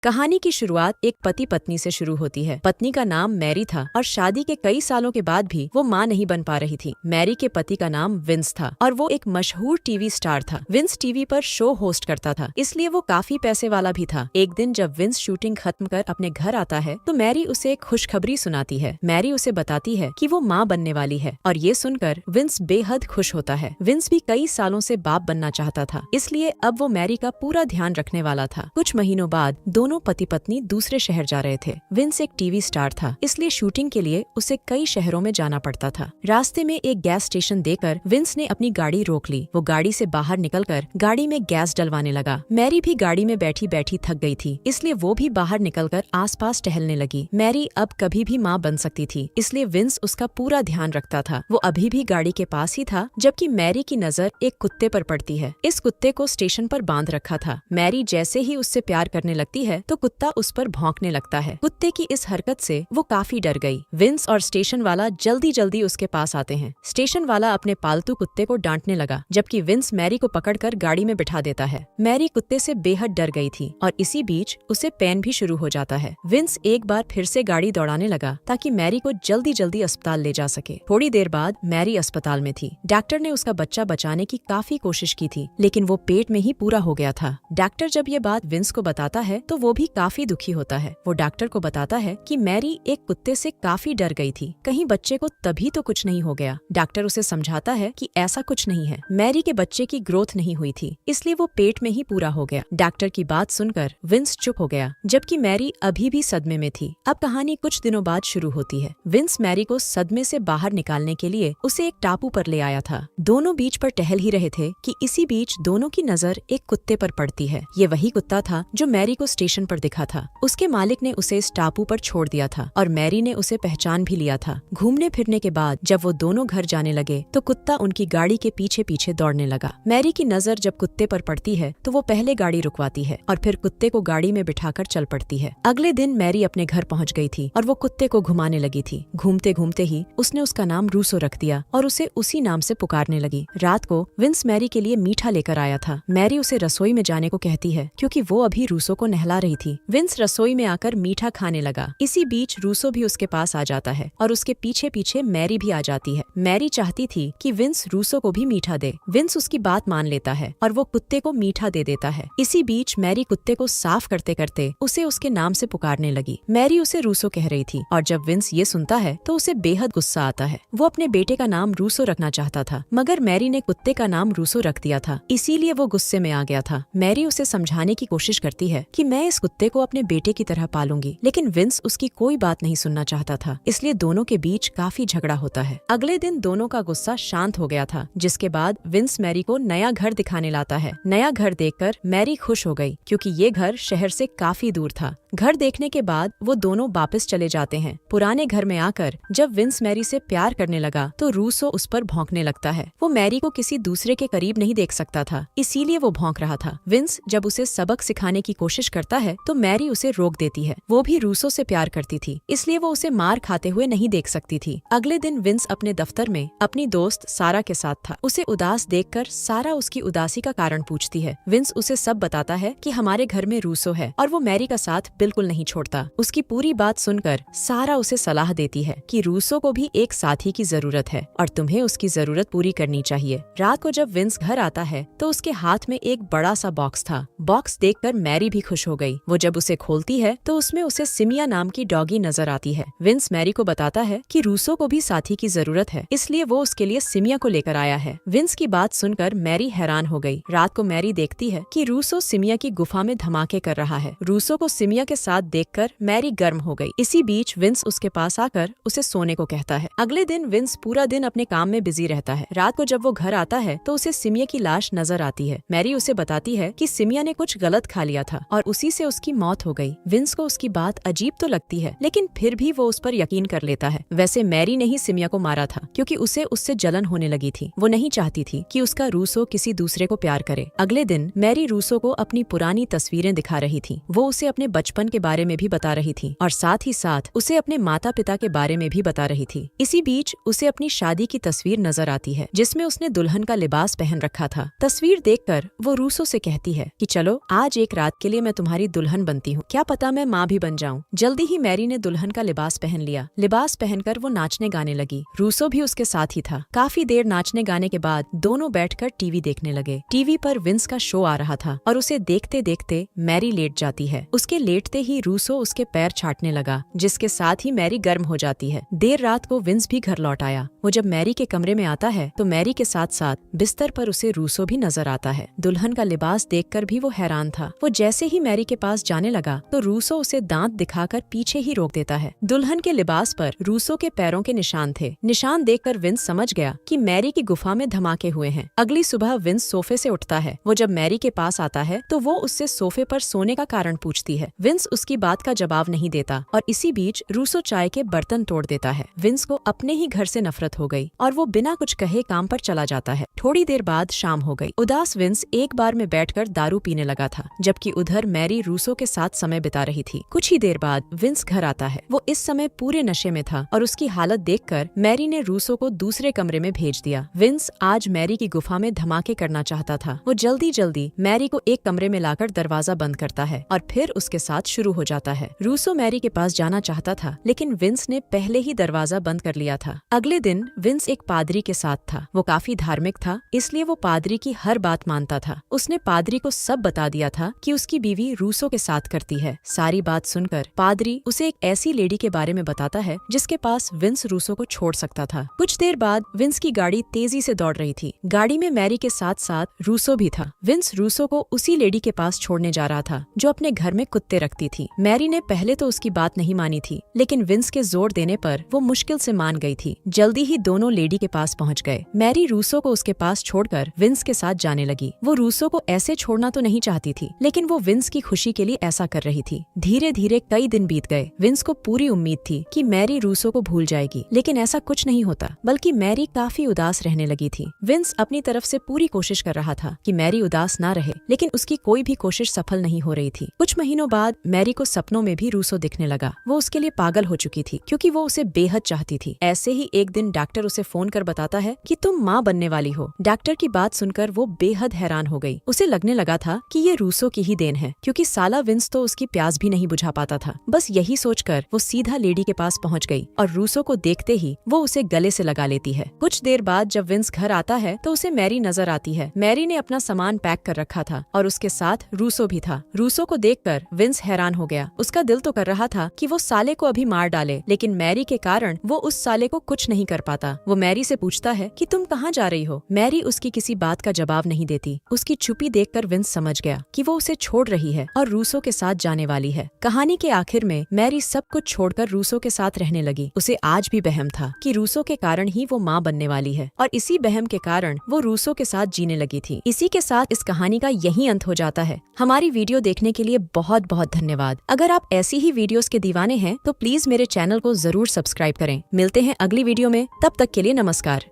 कहानी की शुरुआत एक पति पत्नी से शुरू होती है। पत्नी का नाम मैरी था और शादी के कई सालों के बाद भी वो माँ नहीं बन पा रही थी। मैरी के पति का नाम विंस था और वो एक मशहूर टीवी स्टार था। विंस टीवी पर शो होस्ट करता था, इसलिए वो काफी पैसे वाला भी था। एक दिन जब विंस शूटिंग खत्म कर अपने घर आता है तो मैरी उसे एक खुशखबरी सुनाती है। मैरी उसे बताती है कि वो माँ बनने वाली है और ये सुनकर विंस बेहद खुश होता है। विंस भी कई सालों से बाप बनना चाहता था, इसलिए अब वो मैरी का पूरा ध्यान रखने वाला था। कुछ महीनों बाद दोनों पति पत्नी दूसरे शहर जा रहे थे। विंस एक टीवी स्टार था, इसलिए शूटिंग के लिए उसे कई शहरों में जाना पड़ता था। रास्ते में एक गैस स्टेशन देकर विंस ने अपनी गाड़ी रोक ली। वो गाड़ी से बाहर निकलकर गाड़ी में गैस डलवाने लगा। मैरी भी गाड़ी में बैठी बैठी थक गई थी, इसलिए वो भी बाहर निकलकर आसपास टहलने लगी। मैरी अब कभी भी माँ बन सकती थी, इसलिए विंस उसका पूरा ध्यान रखता था। वो अभी भी गाड़ी के पास ही था जबकि मैरी की नजर एक कुत्ते पर पड़ती है। इस कुत्ते को स्टेशन पर बांध रखा था। मैरी जैसे ही उससे प्यार करने लगती है तो कुत्ता उस पर भौंकने लगता है। कुत्ते की इस हरकत से वो काफी डर गई। विंस और स्टेशन वाला जल्दी जल्दी उसके पास आते हैं। स्टेशन वाला अपने पालतू कुत्ते को डांटने लगा, जबकि विंस मैरी को पकड़कर गाड़ी में बिठा देता है। मैरी कुत्ते से बेहद डर गई थी और इसी बीच उसे पेन भी शुरू हो जाता है। विंस एक बार फिर से गाड़ी दौड़ाने लगा ताकि मैरी को जल्दी जल्दी अस्पताल ले जा सके। थोड़ी देर बाद मैरी अस्पताल में थी। डॉक्टर ने उसका बच्चा बचाने की काफी कोशिश की थी, लेकिन वो पेट में ही पूरा हो गया था। डॉक्टर जब ये बात विंस को बताता है तो वो भी काफी दुखी होता है। वो डॉक्टर को बताता है कि मैरी एक कुत्ते से काफी डर गई थी, कहीं बच्चे को तभी तो कुछ नहीं हो गया। डॉक्टर उसे समझाता है कि ऐसा कुछ नहीं है, मैरी के बच्चे की ग्रोथ नहीं हुई थी, इसलिए वो पेट में ही पूरा हो गया। डॉक्टर की बात सुनकर विंस चुप हो गया, जबकि मैरी अभी भी सदमे में थी। अब कहानी कुछ दिनों बाद शुरू होती है। विंस मैरी को सदमे से बाहर निकालने के लिए उसे एक टापू पर ले आया था। दोनों बीच पर टहल ही रहे थे कि इसी बीच दोनों की नजर एक कुत्ते पर पड़ती है। ये वही कुत्ता था जो मैरी को स्टेशन पर दिखा था। उसके मालिक ने उसे इस टापू पर छोड़ दिया था और मैरी ने उसे पहचान भी लिया था। घूमने फिरने के बाद जब वो दोनों घर जाने लगे तो कुत्ता उनकी गाड़ी के पीछे पीछे दौड़ने लगा। मैरी की नजर जब कुत्ते पर पड़ती है तो वो पहले गाड़ी रुकवाती है और फिर कुत्ते को गाड़ी में बिठाकर चल पड़ती है। अगले दिन मैरी अपने घर पहुंच गई थी और वो कुत्ते को घुमाने लगी थी। घूमते घूमते ही उसने उसका नाम रूसो रख दिया और उसे उसी नाम से पुकारने लगी। रात को विंस मैरी के लिए मीठा लेकर आया था। मैरी उसे रसोई में जाने को कहती है क्योंकि वो अभी रूसो को नहला रही थी। विंस रसोई में आकर मीठा खाने लगा। इसी बीच रूसो भी उसके पास आ जाता है और उसके पीछे पीछे मैरी भी आ जाती है। मैरी चाहती थी कि विंस रूसो को भी मीठा दे। विंस उसकी बात मान लेता है और वो कुत्ते को मीठा दे देता है। इसी बीच मैरी कुत्ते को साफ करते करते उसे उसके नाम से पुकारने लगी। मैरी उसे रूसो कह रही थी और जब विंस ये सुनता है तो उसे बेहद गुस्सा आता है। वो अपने बेटे का नाम रूसो रखना चाहता था, मगर मैरी ने कुत्ते का नाम रूसो रख दिया था, इसीलिए वो गुस्से में आ गया था। मैरी उसे समझाने की कोशिश करती है कि मैं इस कुत्ते को अपने बेटे की तरह पालूंगी, लेकिन विंस उसकी कोई बात नहीं सुनना चाहता था, इसलिए दोनों के बीच काफी झगड़ा होता है। अगले दिन दोनों का गुस्सा शांत हो गया था, जिसके बाद विंस मैरी को नया घर दिखाने लाता है। नया घर देखकर मैरी खुश हो गई क्योंकि ये घर शहर से काफी दूर था। घर देखने के बाद वो दोनों वापस चले जाते हैं। पुराने घर में आकर जब विंस मैरी से प्यार करने लगा तो रूसो उस पर भौंकने लगता है। वो मैरी को किसी दूसरे के करीब नहीं देख सकता था, इसीलिए वो भौंक रहा था। विंस जब उसे सबक सिखाने की कोशिश करता है तो मैरी उसे रोक देती है। वो भी रूसो से प्यार करती थी, इसलिए वो उसे मार खाते हुए नहीं देख सकती थी। अगले दिन विंस अपने दफ्तर में अपनी दोस्त सारा के साथ था। उसे उदास देखकर सारा उसकी उदासी का कारण पूछती है। विंस उसे सब बताता है कि हमारे घर में रूसो है और वो मैरी का साथ बिल्कुल नहीं छोड़ता। उसकी पूरी बात सुनकर सारा उसे सलाह देती है कि रूसो को भी एक साथी की जरूरत है और तुम्हें उसकी जरूरत पूरी करनी चाहिए। रात को जब विंस घर आता है तो उसके हाथ में एक बड़ा सा बॉक्स था। बॉक्स देखकर मैरी भी खुश हो गई। वो जब उसे खोलती है तो उसमें उसे सिमिया नाम की डॉगी नजर आती है। विंस मैरी को बताता है कि रूसो को भी साथी की जरूरत है, इसलिए वो उसके लिए सिमिया को लेकर आया है। विंस की बात सुनकर मैरी हैरान हो गई। रात को मैरी देखती है कि रूसो सिमिया की गुफा में धमाके कर रहा है। रूसो को सिमिया के साथ देखकर मैरी गर्म हो गई। इसी बीच विंस उसके पास आकर उसे सोने को कहता है। अगले दिन विंस पूरा दिन अपने काम में बिजी रहता है। रात को जब वो घर आता है तो उसे सिमिया की लाश नजर आती है। मैरी उसे बताती है कि सिमिया ने कुछ गलत खा लिया था और उसी से उसकी मौत हो गई। विंस को उसकी बात अजीब तो लगती है, लेकिन फिर भी वो उस पर यकीन कर लेता है। वैसे मैरी ने ही सिमिया को मारा था क्योंकि उसे उससे जलन होने लगी थी। वो नहीं चाहती थी कि उसका रूसो किसी दूसरे को प्यार करे। अगले दिन मैरी रूसो को अपनी पुरानी तस्वीरें दिखा रही थी। वो उसे अपने बचपन के बारे में भी बता रही थी और साथ ही साथ उसे अपने माता पिता के बारे में भी बता रही थी। इसी बीच उसे अपनी शादी की तस्वीर नजर आती है जिसमें उसने दुल्हन का लिबास पहन रखा था। तस्वीर देखकर वो रूसो से कहती है कि चलो आज एक रात के लिए मैं तुम्हारी तुम्हारी दुल्हन बनती हूँ, क्या पता मैं माँ भी बन जाऊँ। जल्दी ही मैरी ने दुल्हन का लिबास पहन लिया। लिबास पहनकर वो नाचने गाने लगी। रूसो भी उसके साथ ही था। काफी देर नाचने गाने के बाद दोनों बैठकर टीवी देखने लगे। टीवी पर विंस का शो आ रहा था और उसे देखते देखते मैरी लेट जाती है। उसके लेटते ही रूसो उसके पैर छाटने लगा, जिसके साथ ही मैरी गर्म हो जाती है। देर रात को विंस भी घर लौट आया। वो जब मैरी के कमरे में आता है तो मैरी के साथ साथ बिस्तर पर उसे रूसो भी नजर आता है। दुल्हन का लिबास देखकर भी वो हैरान था। वो जैसे ही मैरी के पास जाने लगा तो रूसो उसे दांत दिखाकर पीछे ही रोक देता है। दुल्हन के लिबास पर रूसो के पैरों के निशान थे। निशान देखकर विंस समझ गया कि मैरी की गुफा में धमाके हुए हैं। अगली सुबह विंस सोफे से उठता है। वो जब मैरी के पास आता है तो वो उससे सोफे पर सोने का कारण पूछती है। विंस उसकी बात का जवाब नहीं देता और इसी बीच रूसो चाय के बर्तन तोड़ देता है। विंस को अपने ही घर से नफरत हो गई और वो बिना कुछ कहे काम पर चला जाता है। थोड़ी देर बाद शाम हो गई। उदास विंस एक बार में बैठकर दारू पीने लगा था, जबकि उधर मैरी रूसो के साथ समय बिता रही थी। कुछ ही देर बाद विंस घर आता है। वो इस समय पूरे नशे में था और उसकी हालत देखकर मैरी ने रूसो को दूसरे कमरे में भेज दिया। विंस आज मैरी की गुफा में धमाके करना चाहता था। वो जल्दी जल्दी मैरी को एक कमरे में लाकर दरवाजा बंद करता है और फिर उसके साथ शुरू हो जाता है। रूसो मैरी के पास जाना चाहता था, लेकिन विंस ने पहले ही दरवाजा बंद कर लिया था। अगले दिन विंस एक पादरी के साथ था। वो काफी धार्मिक था, इसलिए वो पादरी की हर बात मानता था। उसने पादरी को सब बता दिया था कि उसकी बीवी रूसो के साथ करती है। सारी बात सुनकर पादरी उसे एक ऐसी लेडी के बारे में बताता है जिसके पास विंस रूसो को छोड़ सकता था। कुछ देर बाद विंस की गाड़ी तेजी से दौड़ रही थी। गाड़ी में मैरी के साथ साथ रूसो भी था। विंस रूसो को उसी लेडी के पास छोड़ने जा रहा था जो अपने घर में कुत्ते रखती थी। मैरी ने पहले तो उसकी बात नहीं मानी थी, लेकिन विंस के जोर देने पर वो मुश्किल से मान गई थी। जल्दी ही दोनों लेडी के पास पहुंच गए। मैरी रूसो को उसके पास छोड़कर विंस के साथ जाने लगी। वो रूसो को ऐसे छोड़ना तो नहीं चाहती थी, लेकिन वो विंस की खुशी के लिए ऐसा कर रही थी। धीरे धीरे कई दिन बीत गए। विंस को पूरी उम्मीद थी कि मैरी रूसो को भूल जाएगी, लेकिन ऐसा कुछ नहीं होता, बल्कि मैरी काफी उदास रहने लगी थी। विंस अपनी तरफ से पूरी कोशिश कर रहा था कि मैरी उदास ना रहे, लेकिन उसकी कोई भी कोशिश सफल नहीं हो रही थी। कुछ महीनों बाद मैरी को सपनों में भी रूसो दिखने लगा। वो उसके लिए पागल हो चुकी थी, क्योंकि वो उसे बेहद चाहती थी। ऐसे ही एक दिन डॉक्टर उसे फोन कर बताता है कि तुम माँ बनने वाली हो। डॉक्टर की बात सुनकर वो बेहद हैरान हो गई। उसे लगने लगा था कि ये रूसो की ही देन है, क्योंकि साला विंस तो उसकी प्यास भी नहीं बुझा पाता था। बस यही सोचकर वो सीधा लेडी के पास पहुंच गई और रूसो को देखते ही वो उसे गले से लगा लेती है। कुछ देर बाद जब विंस घर आता है तो उसे मैरी नजर आती है। मैरी ने अपना सामान पैक कर रखा था और उसके साथ रूसो भी था। रूसो को देखकर विंस हैरान हो गया। उसका दिल तो कर रहा था कि वो साले को अभी मार डाले, लेकिन मैरी के कारण वो उस साले को कुछ नहीं कर पाता। वो मैरी से पूछता है कि तुम कहाँ जा रही हो। मैरी उसकी किसी बात का जवाब नहीं देती। उसकी चुप्पी देखकर विंस समझ गया कि वो उसे छोड़ रही है और रूसो के साथ जाने वाली है। कहानी के आखिर में मैरी सब कुछ छोड़कर रूसो के साथ रहने लगी। उसे आज भी वहम था कि रूसो के कारण ही वो माँ बनने वाली है और इसी वहम के कारण वो रूसो के साथ जीने लगी थी। इसी के साथ इस कहानी का यही अंत हो जाता है। हमारी वीडियो देखने के लिए बहुत बहुत धन्यवाद। अगर आप ऐसी ही वीडियोस के दीवाने हैं तो प्लीज मेरे चैनल को जरूर सब्सक्राइब करें। मिलते हैं अगली वीडियो में, तब तक के लिए नमस्कार।